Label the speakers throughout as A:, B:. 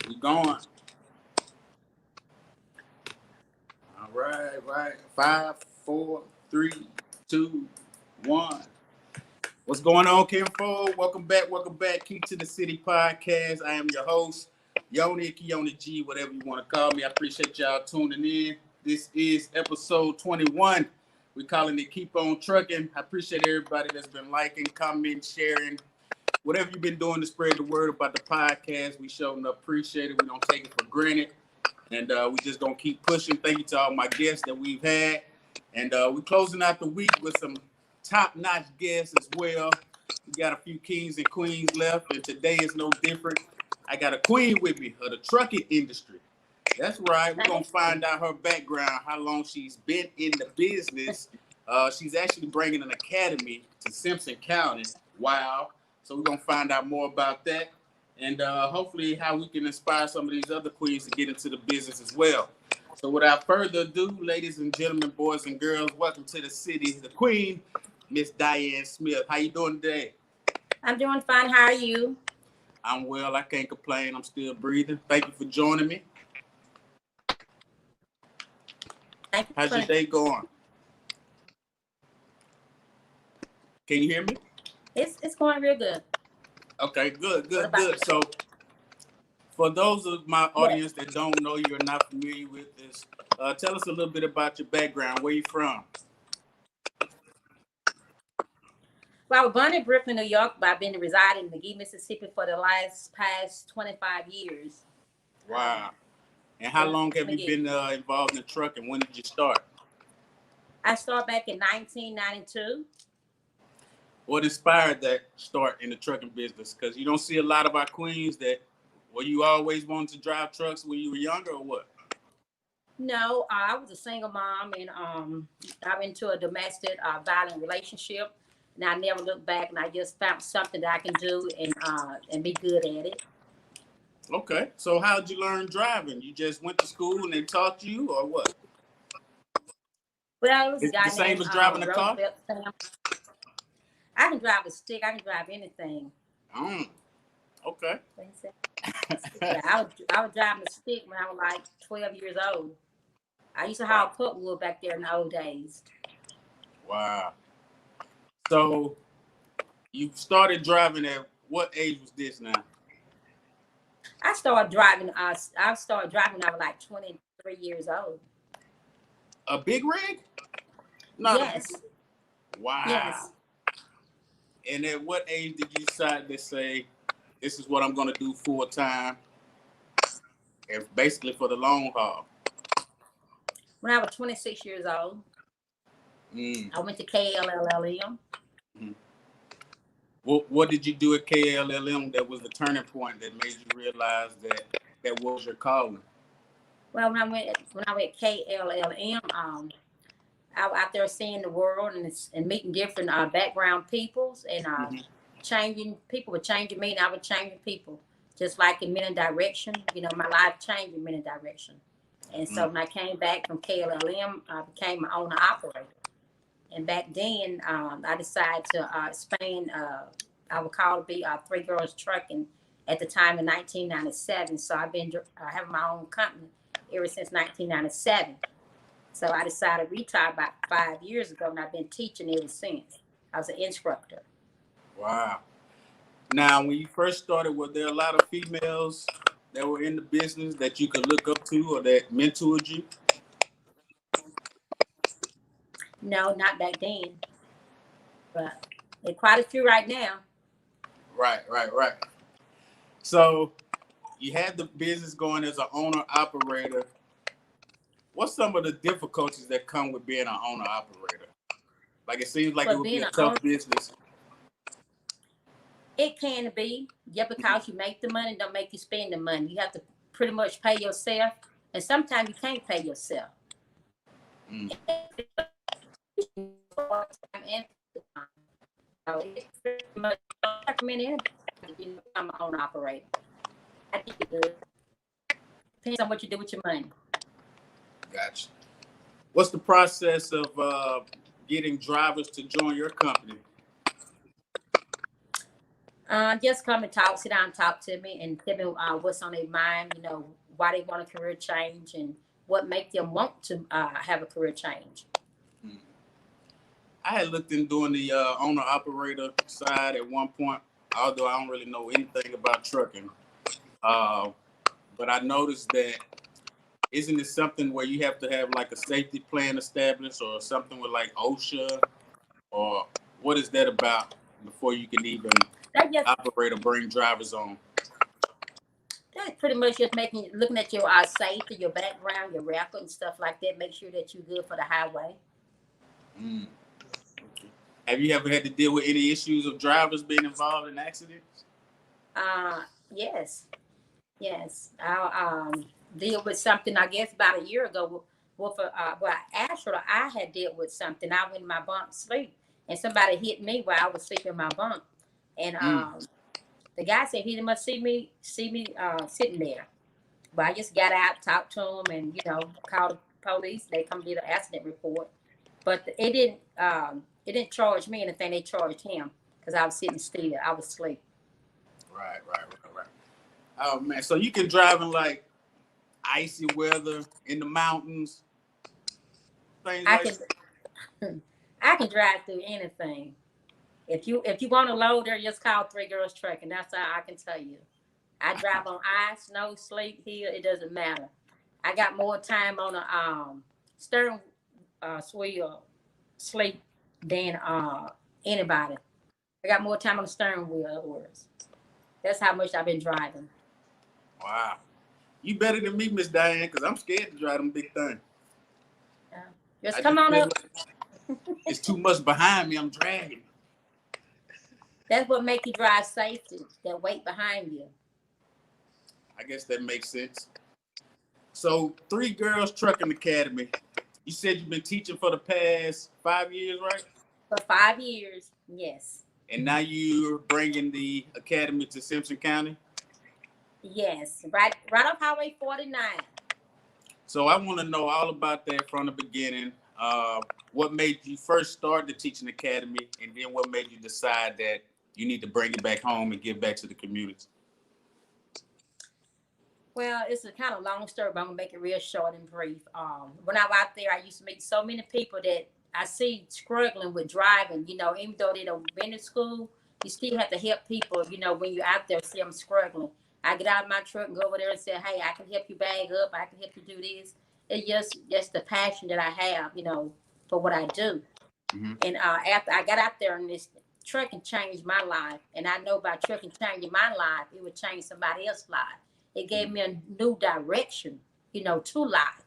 A: We going. All right. 5, 4, 3, 2, 1. What's going on, Kinfolk? Welcome back. Key to the City podcast. I am your host, Yoni G, whatever you want to call me. I appreciate y'all tuning in. This is episode 21. We're calling it Keep On Trucking. I appreciate everybody that's been liking, commenting, sharing, whatever you've been doing to spread the word about the podcast. We sure enough appreciate it. We don't take it for granted. And we just gonna keep pushing. Thank you to all my guests that we've had. And we're closing out the week with some top-notch guests as well. We got a few kings and queens left, and today is no different. I got a queen with me of the trucking industry. That's right. We're gonna find out her background, how long she's been in the business. She's actually bringing an academy to Simpson County. Wow. So we're gonna find out more about that. And hopefully how we can inspire some of these other queens to get into the business as well. So without further ado, ladies and gentlemen, boys and girls, welcome to the city, the queen, Miss Dianne Smith. How you doing today?
B: I'm doing fine. How are you?
A: I'm well. I can't complain. I'm still breathing. Thank you for joining me. How's your day going? Can you hear me?
B: It's going real good.
A: Okay, good. So, for those of my audience that don't know you or not familiar with this, tell us a little bit about your background. Where you from?
B: Well, I was born in Brooklyn, New York, but I've been residing in McGee, Mississippi for the past 25 years.
A: Wow. And how long have you been involved in trucking? When did you start? I
B: started back in 1992.
A: What inspired that start in the trucking business? Because you don't see a lot of our queens that, were you always wanted to drive trucks when you were younger or what?
B: No, I was a single mom and I'm into a domestic violent relationship. And I never looked back, and I just found something that I can do and be good at it.
A: Okay. So how did you learn driving? You just went to school and they taught you or what?
B: Well, it was
A: the same as driving a car?
B: I can drive a stick. I can drive anything.
A: Okay.
B: Yeah, I was driving a stick when I was like 12 years old. I used to haul pulpwood back there in the old days.
A: Wow. So you started driving at what age was this now?
B: I started driving when I was like 23 years old.
A: A big rig?
B: Yes.
A: Wow. Yes. And at what age did you decide to say, this is what I'm going to do full time and basically for the long haul?
B: When I was 26 years old, I went to KLLM.
A: What did you do at KLLM that was the turning point that made you realize that was your calling?
B: Well, when I went KLLM, I was out there seeing the world and meeting different background peoples and changing. People were changing me, and I was changing people, just like in many direction. You know, my life changed in many direction. And so when I came back from KLLM, I became my owner operator. And back then, I decided to expand. I would call it be Three Girls Trucking at the time in 1997. So I've been having my own company ever since 1997. So I decided to retire about 5 years ago, and I've been teaching ever since. I was an instructor.
A: Wow. Now, when you first started, were there a lot of females that were in the business that you could look up to or that mentored you?
B: No, not back then. But there's quite a few right now.
A: Right. So you had the business going as an owner-operator. What's some of the difficulties that come with being an owner-operator? Like, it seems like it would be a tough business.
B: It can be. Yeah, because you make the money, don't make you spend the money. You have to pretty much pay yourself. And sometimes you can't pay yourself. So it's pretty much recommended if you become an owner operator. I think it good. Depends on what you do with your money.
A: Gotcha. What's the process of getting drivers to join your company?
B: Just come and talk, sit down and talk to me and tell me what's on their mind, why they want a career change and what make them want to have a career change.
A: I had looked in doing the owner-operator side at one point, although I don't really know anything about trucking. But I noticed that, isn't it something where you have to have like a safety plan established or something with like OSHA? Or what is that about before you can even operate or bring drivers on?
B: That's pretty much just looking at your safety, your background, your record and stuff like that. Make sure that you're good for the highway.
A: Okay. Have you ever had to deal with any issues of drivers being involved in accidents?
B: Yes. I'll deal with something, I guess, about a year ago. Actually, I had dealt with something. I went in my bunk to sleep, and somebody hit me while I was sleeping in my bunk. And the guy said he must see me sitting there. But I just got out, talked to him, and called the police. They come do the accident report. But it didn't charge me anything. They charged him because I was sitting still. I was asleep.
A: Right. Oh man, so you can drive in like icy weather in the mountains, things like that.
B: I can drive through anything. If you want to load there, just call Three Girls Trucking. That's how I can tell you. I drive on ice, snow, sleet, hill. It doesn't matter. I got more time on a steering wheel sleep than anybody. I got more time on the steering wheel. In other words, that's how much I've been driving.
A: Wow, you better than me, Miss Dianne, because I'm scared to drive them big things.
B: Just come on up.
A: Like it's too much behind me. I'm dragging.
B: That's what makes you drive safety. That weight behind you.
A: I guess that makes sense. So, Three Girls Trucking Academy. You said you've been teaching for the past 5 years, right?
B: For 5 years, yes.
A: And now you're bringing the academy to Simpson County?
B: Yes, right off Highway 49.
A: So I want to know all about that from the beginning. What made you first start the teaching academy, and then what made you decide that you need to bring it back home and give back to the community?
B: Well, it's a kind of long story, but I'm gonna make it real short and brief. When I was out there, I used to meet so many people that I see struggling with driving. Even though they don't been to school, you still have to help people. When you're out there, see them struggling. I get out of my truck and go over there and say, hey, I can help you bag up. I can help you do this. It's just the passion that I have, for what I do. Mm-hmm. And after I got out there and this trucking changed my life, and I know by trucking changing my life, it would change somebody else's life. It gave me a new direction, to life.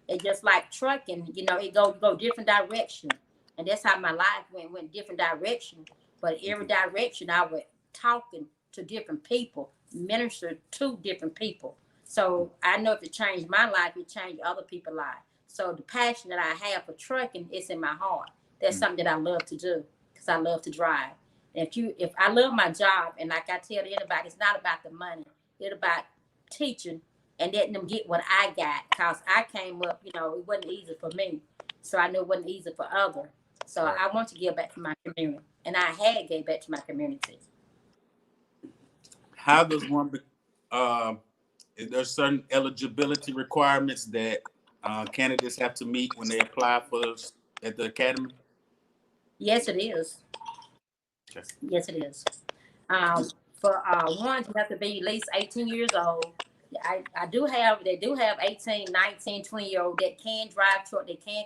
B: It's just like trucking, it go different direction. And that's how my life went different direction. But every direction I was talking to different people, minister to different people. So I know if it changed my life, it changed other people's lives. So the passion that I have for trucking is in my heart. That's something that I love to do because I love to drive. And if I love my job, and like I tell anybody, it's not about the money. It's about teaching and letting them get what I got, because I came up, it wasn't easy for me. So I knew it wasn't easy for others. So I want to give back to my community. And I had gave back to my community.
A: How does one, is there certain eligibility requirements that candidates have to meet when they apply at the academy?
B: Yes, it is. Okay. Yes, it is. For one, you have to be at least 18 years old. They do have 18, 19, 20-year-old that can drive truck. They can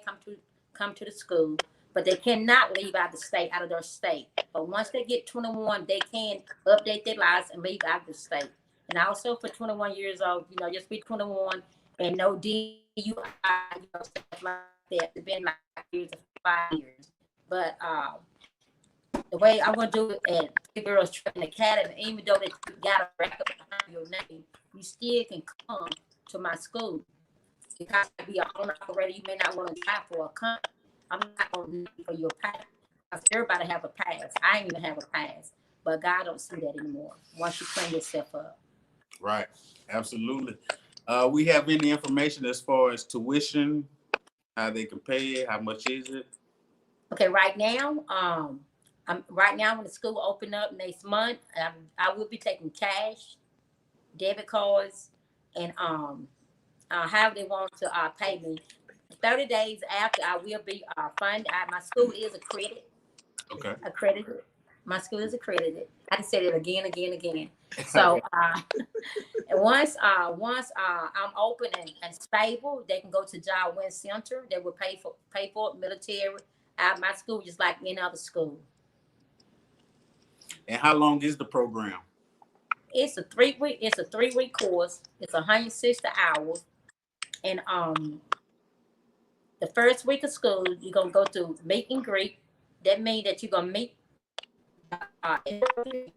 B: come to the school, but they cannot leave out of their state. But once they get 21, they can update their lives and leave out of the state. And also for 21 years old, just be 21 and no DUI, stuff like that. It's been like 5 years. But the way I'm going to do it at Three Girls Trucking Academy, even though they got a record behind your name, you still can come to my school. Because to be an owner operator, you may not want to drive for a company. I'm not going to need for your pass. Because everybody have a pass. I ain't even have a pass. But God don't see that anymore once you clean yourself up.
A: Right. Absolutely. We have any information as far as tuition, how they can pay it, how much is it?
B: Okay, right now, Right now when the school open up next month, I will be taking cash, debit cards, and however they want to pay me. 30 days after, I will be funded. My school is
A: Okay.
B: accredited. My school is accredited. I can say it again. So and once I'm open and stable, they can go to Job Win Center. They will pay for it, military. My school just like any other school.
A: And how long is the program?
B: It's a 3-week. It's a 3-week course. It's 160 hours, and the first week of school, you're gonna go through meet and greet. That means that you're gonna meet you're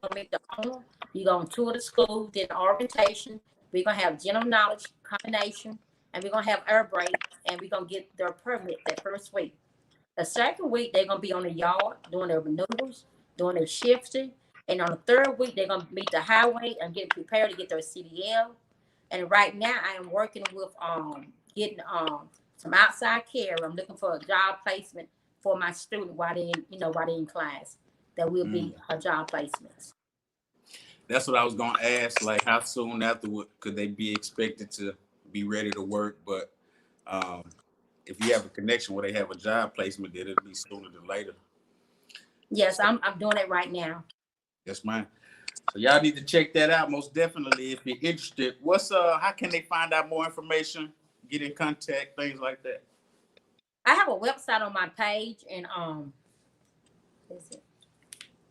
B: gonna meet the owner. You're gonna tour the school, then orientation. We're gonna have general knowledge combination, and we're gonna have air break, and we're gonna get their permit that first week. The second week, they're gonna be on the yard doing their maneuvers, doing their shifting, and on the third week, they're gonna meet the highway and get prepared to get their CDL. And right now, I am working with getting some outside care. I'm looking for a job placement for my student while they in class. That will be a job placements.
A: That's what I was gonna ask. Like, how soon afterward could they be expected to be ready to work? But if you have a connection where they have a job placement, then it'll be sooner than later.
B: Yes, I'm doing it right now.
A: Yes, ma'am. So y'all need to check that out most definitely if you're interested. How can they find out more information, get in contact, things like that?
B: I have a website on my page, and is it?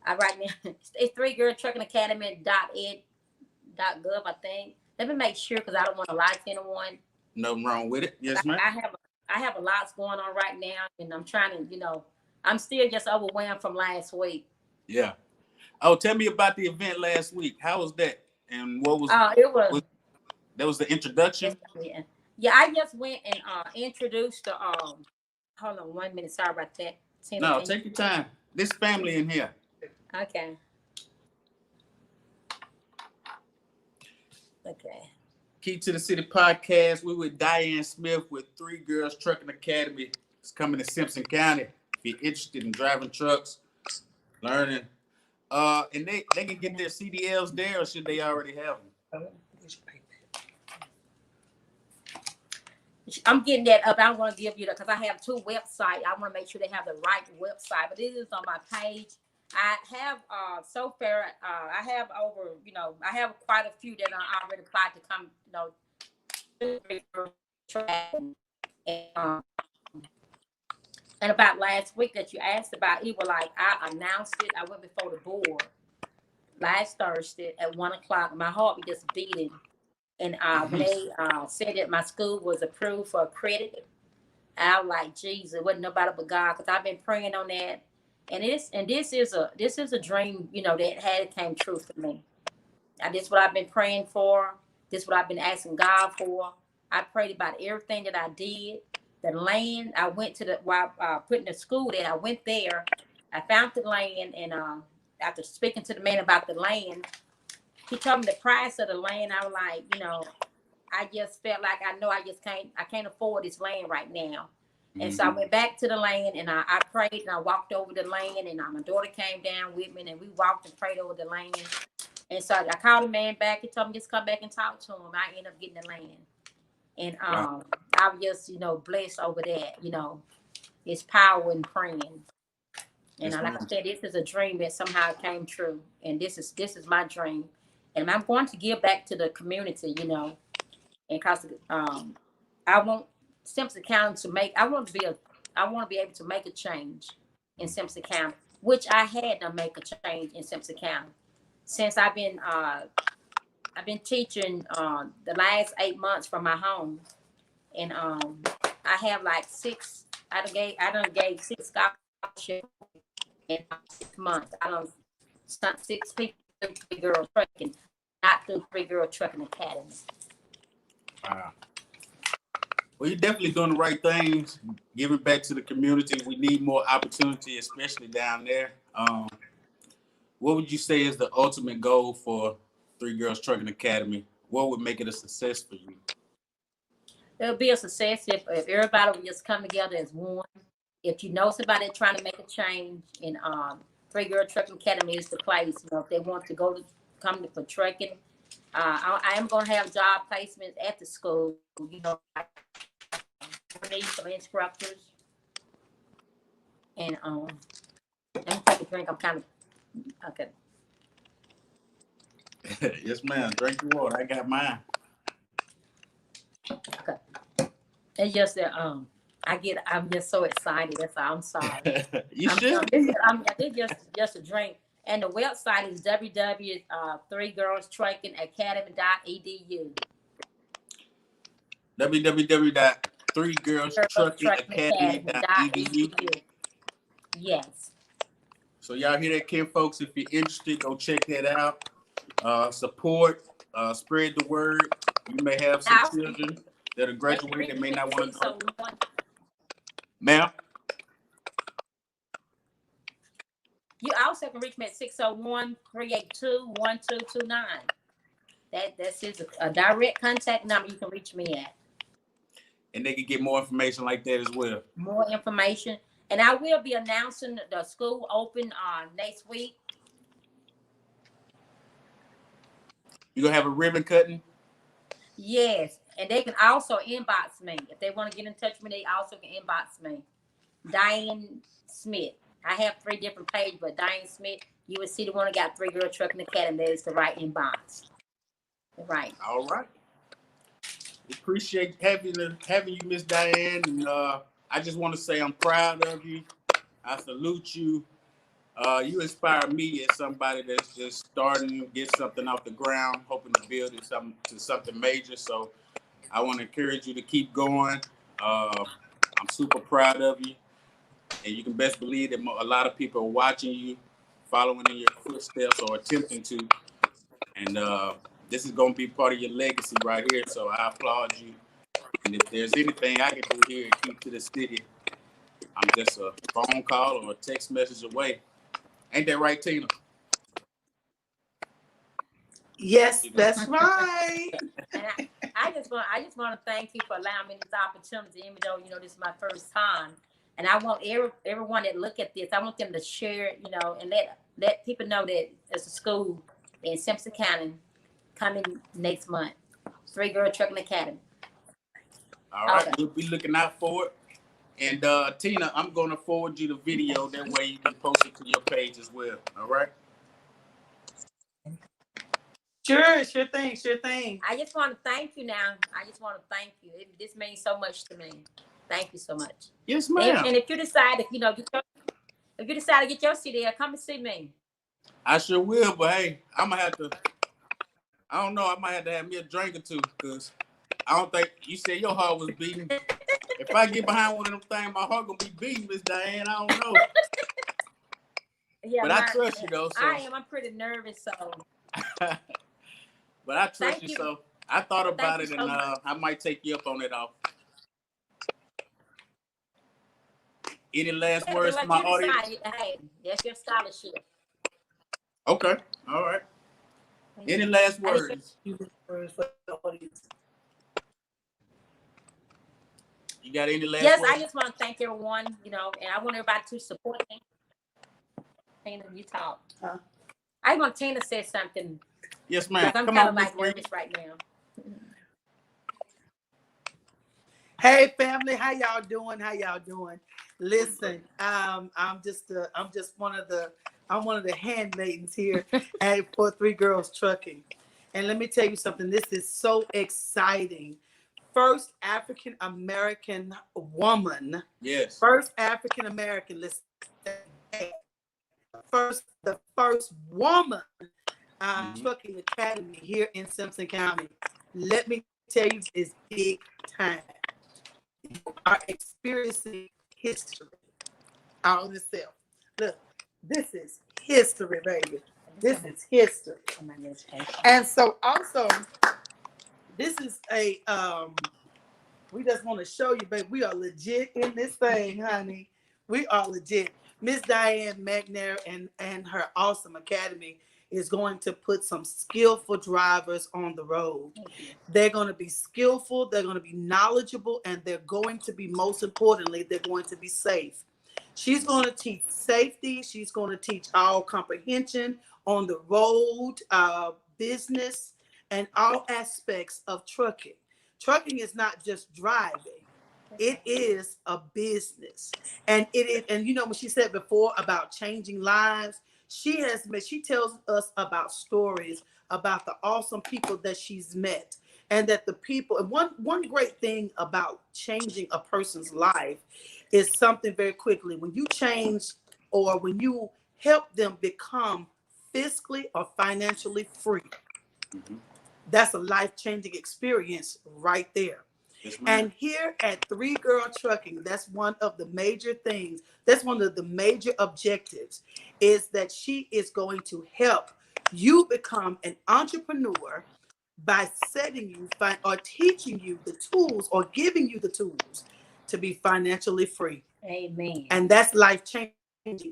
B: Right now it's 3girltruckingacademy.ed.gov, I think. Let me make sure because I don't want to lie to anyone.
A: Nothing wrong with it. Yes, ma'am.
B: I have a lot going on right now, and I'm trying to, I'm still just overwhelmed from last week.
A: Yeah. Oh, tell me about the event last week. How was that? And what was that was the introduction?
B: Yeah, I just went and introduced the hold on 1 minute, sorry about that. Tina,
A: no, take your time. This family in here.
B: Okay.
A: Key to the City podcast. We with Dianne Smith with 3 Girls Trucking Academy. It's coming to Simpson County. If you're interested in driving trucks, learning, and they can get their CDLs there, or should they already have them?
B: I'm getting that up. I want to give you that because I have 2 websites. I want to make sure they have the right website, but it is on my page. I have so far I have over, I have quite a few that are already applied to come, and about last week that you asked about, it was like I announced it. I went before the board last Thursday at 1:00. My heart was just beating. And when they said that my school was approved for credit, I was like, Jesus, it wasn't nobody but God, because I've been praying on that. And this is a dream, that came true for me. And this is what I've been praying for. This is what I've been asking God for. I prayed about everything that I did. The land, I went to while putting the school there, I went there. I found the land, and after speaking to the man about the land, he told me the price of the land. I was like, I just felt like I can't afford this land right now. And so I went back to the land, and I prayed, and I walked over the land, and my daughter came down with me, and we walked and prayed over the land. And so I called the man back. He told me just come back and talk to him. I ended up getting the land. And
A: Wow.
B: I was just, blessed over that, it's power in praying. And like I said, this is a dream that somehow came true. And this is my dream. And I'm going to give back to the community, and because I want Simpson County I want to be able to make a change in Simpson County, which I had to make a change in Simpson County. Since I've been teaching the last 8 months from my home, and I have like 6. I done gave 6 scholarships in 6 months. I done sent 6 people through 3 Girls Trucking, not through 3 Girl Trucking Academy.
A: Wow. Well, you're definitely doing the right things, giving back to the community. We need more opportunity, especially down there. What would you say is the ultimate goal for 3 Girls Trucking Academy? What would make it a success for you?
B: It'll be a success if everybody would just come together as one. If you know somebody trying to make a change, and Three Girl Trucking Academy is the place. You know, if they want to come for trucking, I am going to have job placements at the school. You know, I need some instructors. And let me take a drink. I'm kind of okay.
A: Yes, ma'am. Drink your water. I got mine.
B: Okay. It's just that I'm just so excited. That's all. I'm sorry.
A: You should.
B: It's just a drink. And the website is www.3girlstruckingacademy.edu.
A: www.3girlstruckingacademy.edu.
B: Yes.
A: So y'all hear that, Ken, folks? If you're interested, go check that out. Support, spread the word. You may have some children that are graduating that may not want to go. Ma'am?
B: You also can reach me at 601-382-1229. That's a direct contact number you can reach me at.
A: And they can get more information like that as well.
B: More information. And I will be announcing the school open next week.
A: You gonna have a ribbon cutting?
B: Yes. And they can also inbox me. If they want to get in touch with me, they also can inbox me. Dianne Smith. I have 3 different pages, but Dianne Smith, you will see the one that got 3 Girl Trucking Academy. That is the right inbox. Right.
A: All right. Appreciate having you, Miss Dianne. And I just want to say I'm proud of you. I salute you. You inspire me as somebody that's just starting to get something off the ground, hoping to build it to something major. So I want to encourage you to keep going. I'm super proud of you. And you can best believe that a lot of people are watching you, following in your footsteps or attempting to. And this is going to be part of your legacy right here. So I applaud you. And if there's anything I can do here and keep to the city, I'm just a phone call or a text message away. Ain't that right, Tina?
C: Yes, that's right.
B: And I just want to thank you for allowing me this opportunity, even though, you know, this is my first time. And I want everyone that look at this, I want them to share it, you know, and let people know that there's a school in Simpson County coming next month. 3 Girl Trucking Academy.
A: All right, okay. We'll be looking out for it. And Tina, I'm going to forward you the video. That way you can post it to your page as well. All right?
C: Sure thing.
B: I just want to thank you now. I just want to thank you. This means so much to me. Thank you so much.
A: Yes, ma'am.
B: And if you decide, if you decide to get your CD, come and see me.
A: I sure will, but hey, I'm going to have to, I don't know, I might have to have me a drink or two, because I don't think, you said your heart was beating. If I get behind one of them things, my heart going to be beating, Miss Dianne. I don't know.
B: Yeah,
A: but I trust you, though. So.
B: I am. I'm pretty nervous, so.
A: But I trust you, so I thought about it, and I might take you up on it off. Any last words for my audience?
B: Hey, that's your scholarship.
A: Okay. All right. Any last words?
C: For the audience.
A: You got any last
B: words?
A: Yes,
B: I just want to thank everyone, you know, and I want everybody to support me. Tina, you talk.
C: Huh?
B: I want Tina to say something.
A: Yes, ma'am.
B: I'm kind of like nervous right now.
C: Hey, family, how y'all doing? Listen, I'm one of the handmaidens here for 3 Girls Trucking. And let me tell you something. This is so exciting. First African American woman.
A: Yes.
C: First African American. Listen. The first woman trucking academy here in Simpson County. Let me tell you, it's big time. You are experiencing history all in itself. Look, this is history, baby. This is history. And so also, this is a we just want to show you, baby, we are legit in this thing, honey. We are legit. Miss Dianne McNair and her awesome academy is going to put some skillful drivers on the road. They're going to be skillful, they're going to be knowledgeable, and they're going to be, most importantly, they're going to be safe. She's going to teach safety. She's going to teach all comprehension on the road, business, and all aspects of trucking. Trucking is not just driving. It is a business. And it is, and you know, when she said before about changing lives, she tells us about stories about the awesome people that she's met. And that the people, and one great thing about changing a person's life is something very quickly. When you change or when you help them become fiscally or financially free, that's a life-changing experience right there.
A: Yes,
C: and here at Three Girl Trucking, that's one of the major things, that's one of the major objectives, is that she is going to help you become an entrepreneur by setting you or teaching you the tools or giving you the tools to be financially free.
B: Amen.
C: And that's life changing.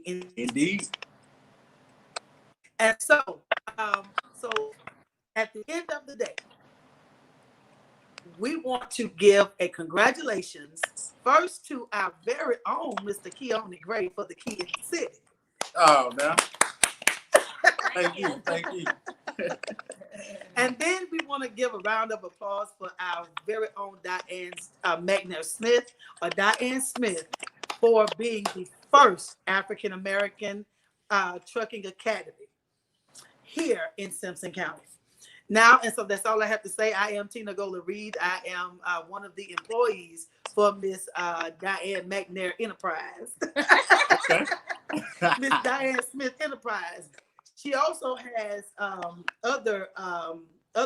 A: Indeed.
C: And so at the end of the day, we want to give a congratulations first to our very own Mr. Keone Gray for the key in the city.
A: Oh, man. Thank you.
C: And then we want to give a round of applause for our very own Dianne McNair Smith, or Dianne Smith, for being the first African-American trucking academy here in Simpson County. Now, and so that's all I have to say. I am Tina Gola Reed. I am one of the employees for Miss Dianne McNair Enterprise.
A: Okay.
C: Miss Dianne Smith Enterprise. She also has other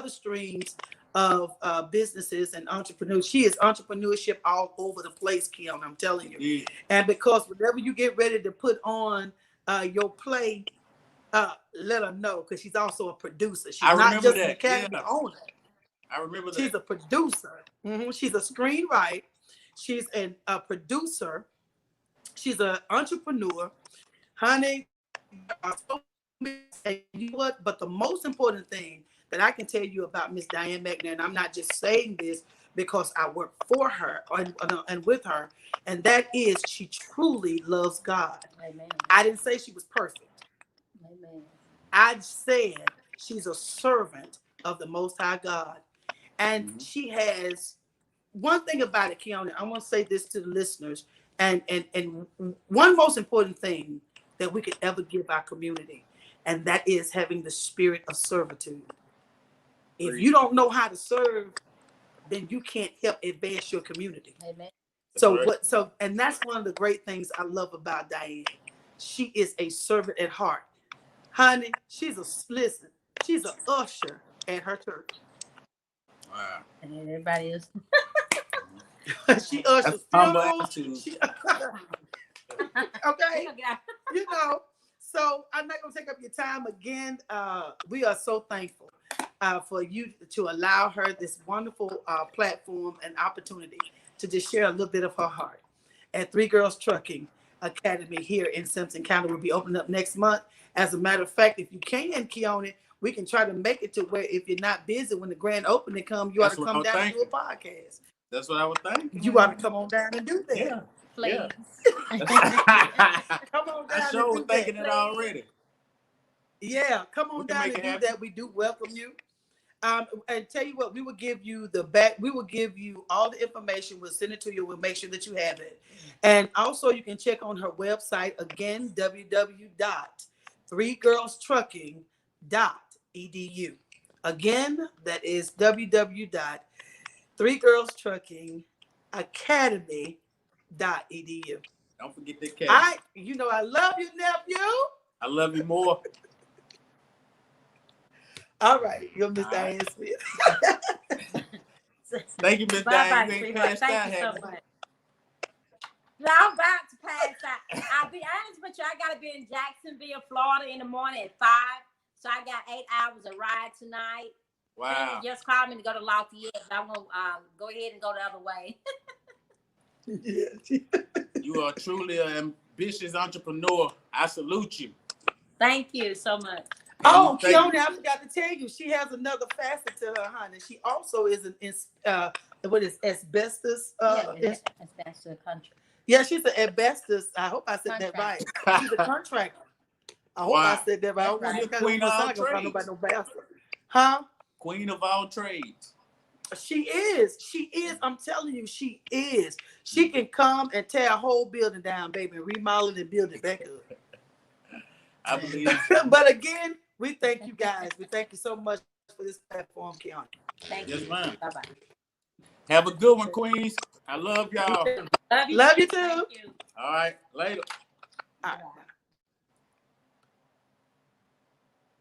C: streams of businesses and entrepreneurs. She is entrepreneurship all over the place, Keon, I'm telling you.
A: Yeah.
C: And because whenever you get ready to put on your play, let her know, because she's also a producer. She's not just an academy owner.
A: I remember that.
C: She's a producer. She's a screenwriter. She's a producer. She's an entrepreneur. Honey, and you know what? But the most important thing that I can tell you about Miss Dianne McNair, and I'm not just saying this because I work for her and with her, and that is she truly loves God.
B: Amen.
C: I didn't say she was perfect.
B: Amen.
C: I said she's a servant of the Most High God. And she has one thing about it, Keone, I want to say this to the listeners, and one most important thing that we could ever give our community, and that is having the spirit of servitude. If you don't know how to serve, then you can't help advance your community.
B: Amen.
C: And that's one of the great things I love about Dianne. She is a servant at heart. Honey, she's an usher at her church.
A: Wow.
B: And everybody else.
C: She ushers funerals. Okay. You know, so I'm not going to take up your time again. We are so thankful for you to allow her this wonderful platform and opportunity to just share a little bit of her heart. At Three Girls Trucking Academy here in Simpson County will be opening up next month. As a matter of fact, if you can, Keone, we can try to make it to where if you're not busy when the grand opening comes, you ought to come down and do a podcast.
A: That's what I was thinking.
C: You ought to come on down and do that.
A: Yeah.
B: Please.
A: Yeah.
C: Come on down.
A: I sure was thinking it already.
C: Yeah, come on down and do that. We do welcome you. And tell you what, we will give you we will give you all the information. We'll send it to you. We'll make sure that you have it. And also you can check on her website again, www.threegirlstrucking.edu. Again, that is www.threegirlstruckingacademy.edu.
A: Don't forget that cat.
C: I love you, nephew.
A: I love you more.
C: All right, you're Miss Dianne Smith.
A: Thank you, Miss Dianne. Thank you so much.
B: No, I'm about to pass out. I'll be honest with you, I gotta be in Jacksonville, Florida in the morning at 5. So I got 8 hours of ride tonight.
A: Wow.
B: They just called me to go to Lafayette, but I'm gonna go ahead and go the other way.
A: You are truly an ambitious entrepreneur. I salute you.
B: Thank you so much.
C: Oh, Keone, I forgot to tell you, she has another facet to her, honey. She also is asbestos.
B: Asbestos country.
C: Yeah, she's an asbestos. I hope I said that right. She's a contractor. I hope I said that right. I don't want to
A: Queen of all
C: find
A: trades.
C: nobody no bastard. Huh?
A: Queen of all trades.
C: She is. She is. I'm telling you, she is. She can come and tear a whole building down, baby, and remodel it and build it back up.
A: I believe.
C: But again, we thank you guys. We thank you so much for this platform, Keon.
B: Thank
A: Yes,
B: you.
A: ma'am.
B: Bye-bye.
A: Have a good one, Queens. I love y'all.
C: Love you too.
B: Thank you.
A: All right, later.
C: All right.